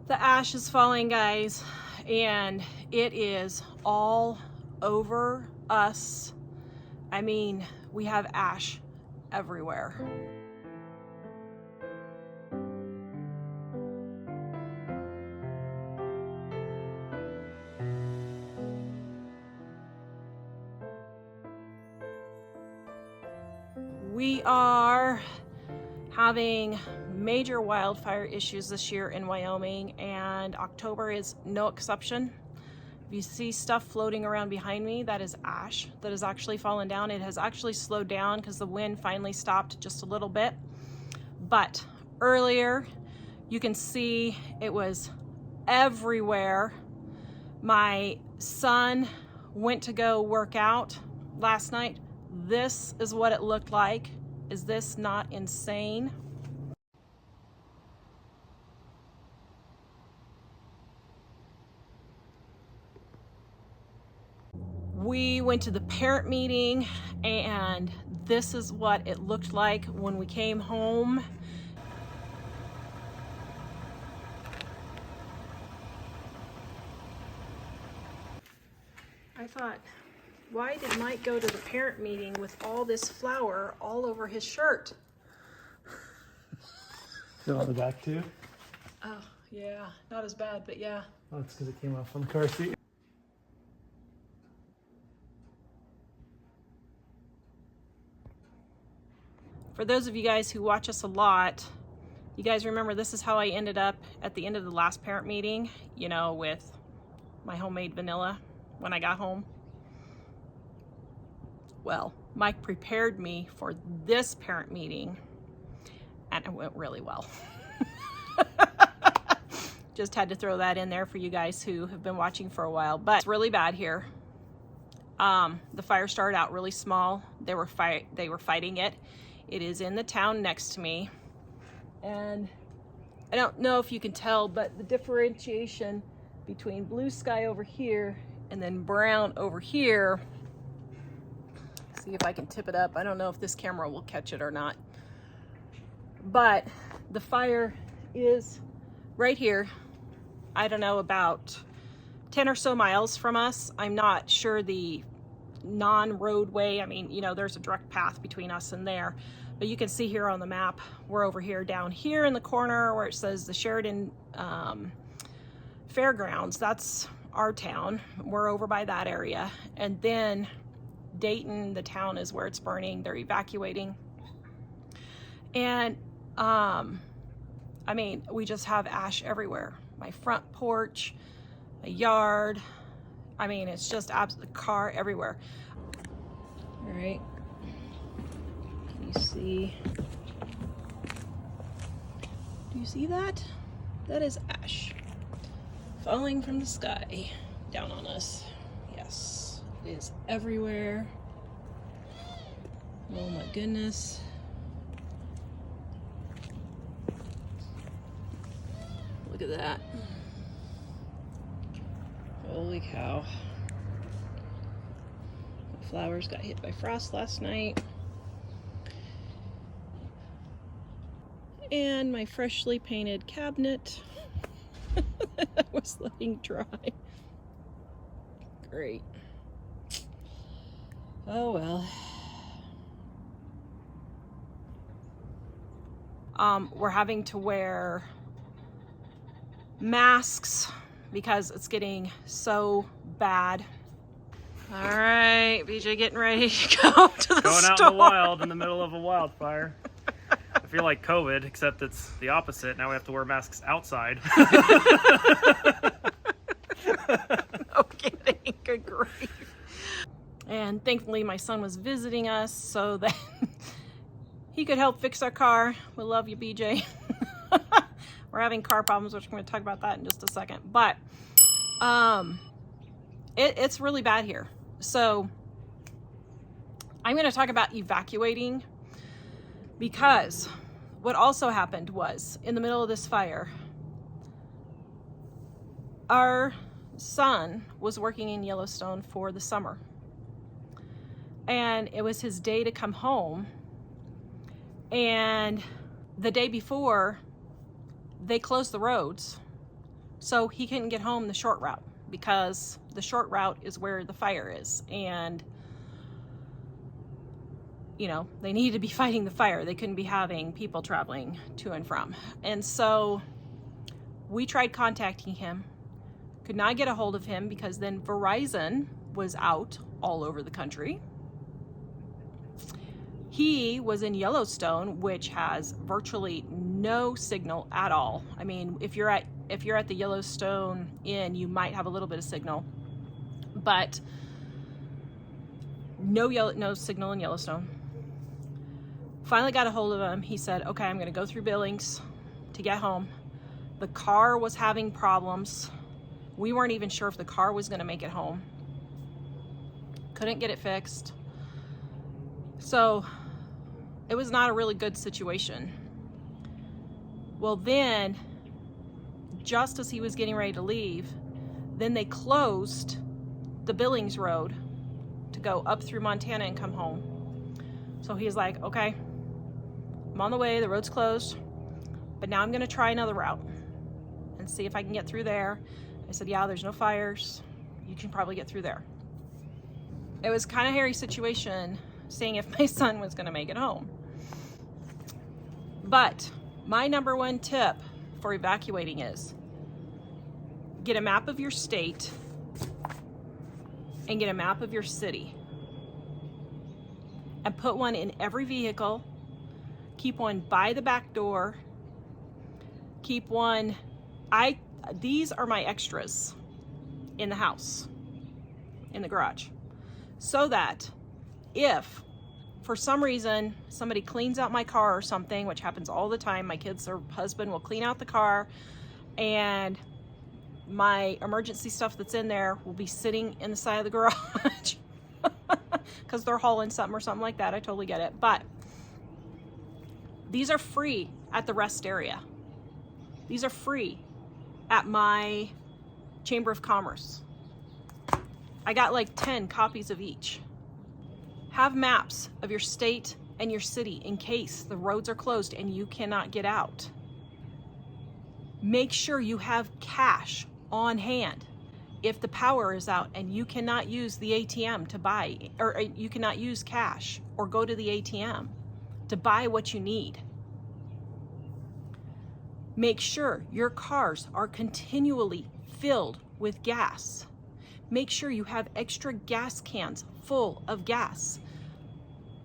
The ash is falling, guys, and it is all over us. I mean, we have ash everywhere. We are having major wildfire issues this year in Wyoming, and October is no exception. If you see stuff floating around behind me, that is ash that has actually fallen down. It has actually slowed down because the wind finally stopped just a little bit. But earlier, you can see it was everywhere. My son went to go work out last night. This is what it looked like. Is this not insane? We went to the parent meeting, and this is what it looked like when we came home. I thought, why did Mike go to the parent meeting with all this flour all over his shirt? Is it on the back too? Oh, yeah, not as bad, but yeah. Oh, it's because it came off on the car seat. For those of you guys who watch us a lot, you guys remember this is how I ended up at the end of the last parent meeting, you know, with my homemade vanilla when I got home. Well, Mike prepared me for this parent meeting, and it went really well. Just had to throw that in there for you guys who have been watching for a while, but it's really bad here. The fire started out really small. They were fighting it. It is in the town next to me, and I don't know if you can tell, but the differentiation between blue sky over here and then brown over here. See if I can tip it up. I don't know if this camera will catch it or not, but the fire is right here. I don't know, about 10 or so miles from us. I'm not sure the non-roadway. I mean, you know, there's a direct path between us and there, but you can see here on the map, we're over here, down here in the corner where it says the Sheridan Fairgrounds. That's our town. We're over by that area. And then Dayton, the town, is where it's burning. They're evacuating. And I mean, we just have ash everywhere. My front porch, my yard. I mean, it's just absolute car everywhere. All right. Can you see? Do you see that? That is ash falling from the sky down on us. Yes, it is everywhere. Oh my goodness. Look at that. Holy cow. The flowers got hit by frost last night. And my freshly painted cabinet that I was letting dry. Great. Oh well. We're having to wear masks because it's getting so bad. All right, BJ getting ready to go to the Going store. out in the wild in the middle of a wildfire. I feel like COVID, except it's the opposite. Now we have to wear masks outside. No kidding, good grief. And thankfully my son was visiting us so that he could help fix our car. We love you, BJ. We're having car problems, which I'm going to talk about that in just a second. But it's really bad here. So I'm going to talk about evacuating, because what also happened was, in the middle of this fire, our son was working in Yellowstone for the summer, and it was his day to come home. And the day before, they closed the roads So he couldn't get home the short route, because the short route is where the fire is. And, you know, they needed to be fighting the fire. They couldn't be having people traveling to and from. And so we tried contacting him, could not get a hold of him, because then Verizon was out all over the country. He was in Yellowstone, which has virtually no signal at all. I mean, if you're at the Yellowstone Inn, you might have a little bit of signal, but no signal in Yellowstone. Finally got a hold of him. He said, okay, I'm going to go through Billings to get home. The car was having problems. We weren't even sure if the car was going to make it home. Couldn't get it fixed. So it was not a really good situation. Well, then, just as he was getting ready to leave, then they closed the Billings Road to go up through Montana and come home. So he's like, okay, I'm on the way, the road's closed, but now I'm gonna try another route and see if I can get through there. I said, yeah, there's no fires. You can probably get through there. It was kind of a hairy situation, seeing if my son was gonna make it home. But my number one tip for evacuating is get a map of your state and get a map of your city and put one in every vehicle. Keep one by the back door. Keep one, these are my extras in the house, in the garage, so that if for some reason somebody cleans out my car or something, which happens all the time, my kids or husband will clean out the car, and my emergency stuff that's in there will be sitting in the side of the garage because they're hauling something or something like that. I totally get it. But these are free at the rest area. These are free at my Chamber of Commerce. I got like 10 copies of each. Have maps of your state and your city in case the roads are closed and you cannot get out. Make sure you have cash on hand if the power is out and you cannot use the ATM to buy, or you cannot use cash or go to the ATM to buy what you need. Make sure your cars are continually filled with gas. Make sure you have extra gas cans full of gas.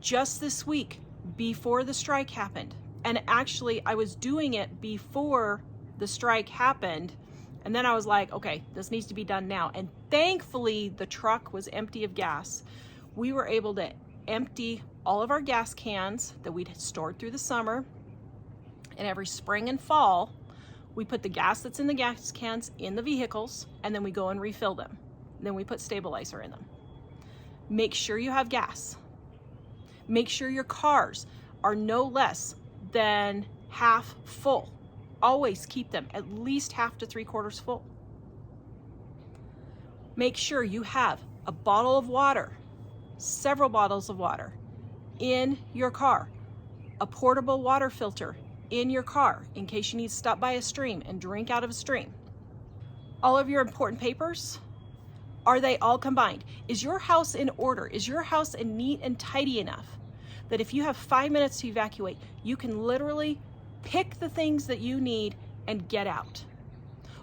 Just this week, before the strike happened, and actually I was doing it before the strike happened, and then I was like, okay, this needs to be done now. And thankfully the truck was empty of gas. We were able to empty all of our gas cans that we'd stored through the summer, and every spring and fall we put the gas that's in the gas cans in the vehicles, and then we go and refill them. Then we put stabilizer in them. Make sure you have gas. Make sure your cars are no less than half full. Always keep them at least half to 3/4 full. Make sure you have a bottle of water, several bottles of water in your car, a portable water filter in your car in case you need to stop by a stream and drink out of a stream. All of your important papers, are they all combined? Is your house in order? Is your house neat and tidy enough that if you have 5 minutes to evacuate, you can literally pick the things that you need and get out?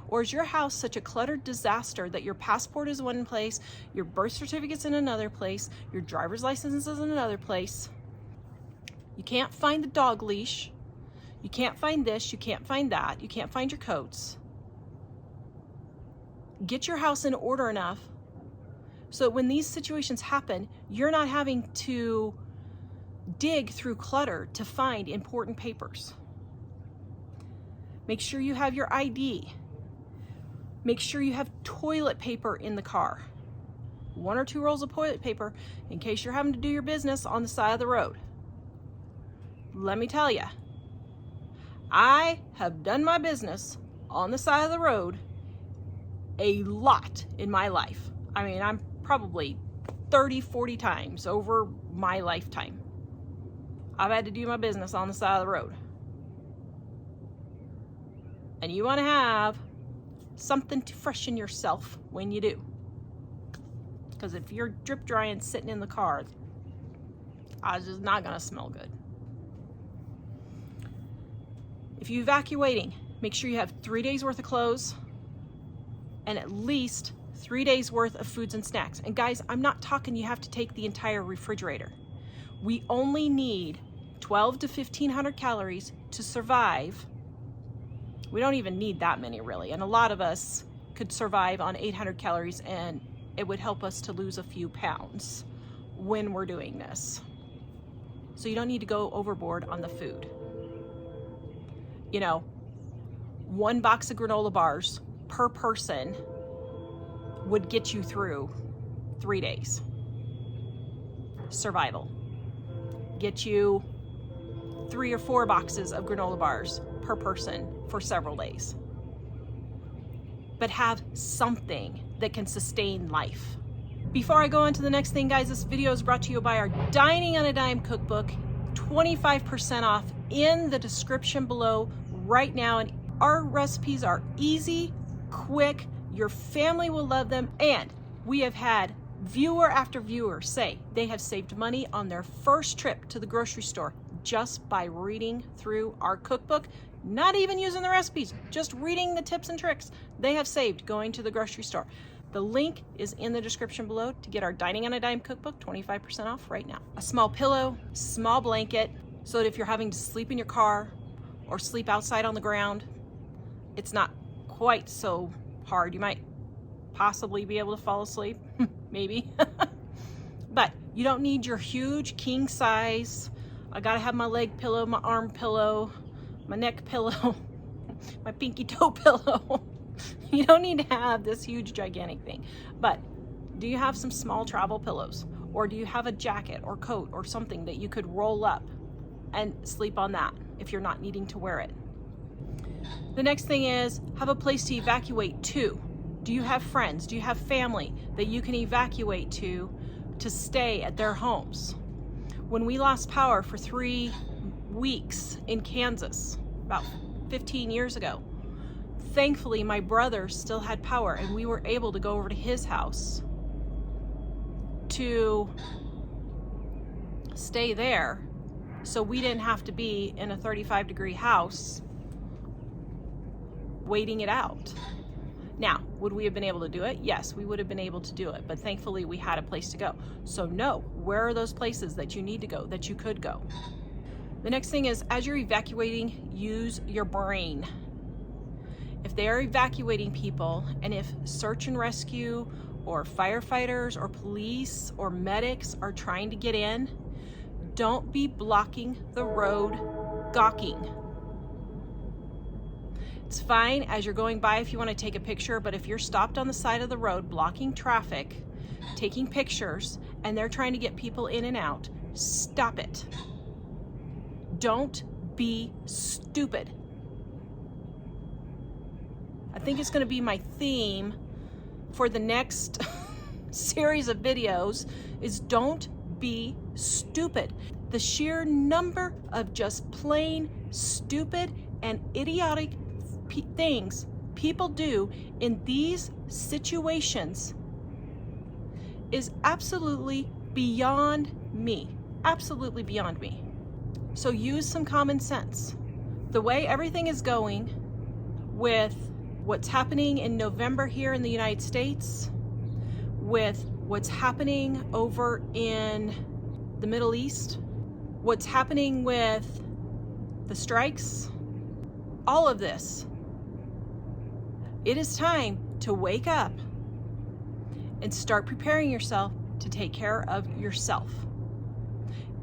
Or is your house such a cluttered disaster that your passport is one place, your birth certificate's in another place, your driver's license is in another place, you can't find the dog leash, you can't find this, you can't find that, you can't find your coats? Get your house in order enough so that when these situations happen, you're not having to dig through clutter to find important papers. Make sure you have your ID. Make sure you have toilet paper in the car. 1 or 2 rolls of toilet paper in case you're having to do your business on the side of the road. Let me tell you, I have done my business on the side of the road a lot in my life. I mean, I'm probably 30, 40 times over my lifetime. I've had to do my business on the side of the road. And you want to have something to freshen yourself when you do. Because if you're drip drying sitting in the car, it's just not gonna smell good. If you're evacuating, make sure you have 3 days worth of clothes and at least 3 days worth of foods and snacks. And guys, I'm not talking you have to take the entire refrigerator. We only need 12 to 1500 calories to survive. We don't even need that many really. And a lot of us could survive on 800 calories and it would help us to lose a few pounds when we're doing this. So you don't need to go overboard on the food. You know, 1 box of granola bars per person would get you through 3 days. Survival. Get you 3 or 4 boxes of granola bars per person for several days. But have something that can sustain life. Before I go on to the next thing, guys, this video is brought to you by our Dining on a Dime cookbook. 25% off in the description below right now. And our recipes are easy, quick, your family will love them. And we have had viewer after viewer say they have saved money on their first trip to the grocery store just by reading through our cookbook, not even using the recipes, just reading the tips and tricks they have saved going to the grocery store. The link is in the description below to get our Dining on a Dime cookbook, 25% off right now. A small pillow, small blanket, so that if you're having to sleep in your car or sleep outside on the ground, it's not quite so hard. You might possibly be able to fall asleep, maybe. But you don't need your huge king size, I gotta have my leg pillow, my arm pillow, my neck pillow, my pinky toe pillow. You don't need to have this huge gigantic thing. But do you have some small travel pillows? Or do you have a jacket or coat or something that you could roll up and sleep on that if you're not needing to wear it? The next thing is have a place to evacuate to. Do you have friends? Do you have family that you can evacuate to stay at their homes? When we lost power for 3 weeks in Kansas about 15 years ago, thankfully my brother still had power and we were able to go over to his house to stay there, so we didn't have to be in a 35-degree house waiting it out. Now, would we have been able to do it? Yes, we would have been able to do it, but thankfully we had a place to go. So know, where are those places that you need to go, that you could go? The next thing is, as you're evacuating, use your brain. If they are evacuating people, and if search and rescue or firefighters or police or medics are trying to get in, don't be blocking the road, gawking. It's fine as you're going by if you want to take a picture, but if you're stopped on the side of the road blocking traffic, taking pictures, and they're trying to get people in and out, stop it. Don't be stupid. I think it's going to be my theme for the next series of videos is don't be stupid. The sheer number of just plain stupid and idiotic things people do in these situations is absolutely beyond me. Absolutely beyond me. So use some common sense. The way everything is going with what's happening in November here in the United States, with what's happening over in the Middle East, what's happening with the strikes, all of this, it is time to wake up and start preparing yourself to take care of yourself.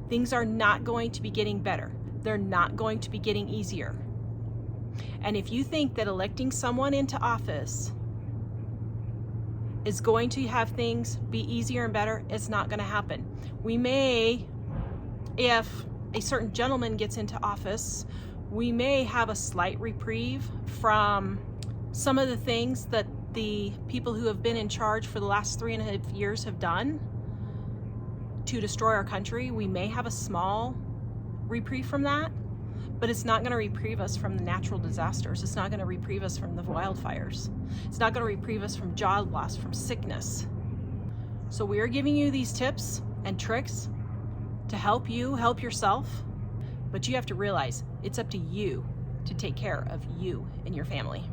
Things are not going to be getting better. They're not going to be getting easier. And if you think that electing someone into office is going to have things be easier and better, it's not going to happen. We may, if a certain gentleman gets into office, we may have a slight reprieve from some of the things that the people who have been in charge for the last 3.5 years have done to destroy our country. We may have a small reprieve from that, but it's not going to reprieve us from the natural disasters. It's not going to reprieve us from the wildfires. It's not going to reprieve us from job loss, from sickness. So we are giving you these tips and tricks to help you help yourself, but you have to realize it's up to you to take care of you and your family.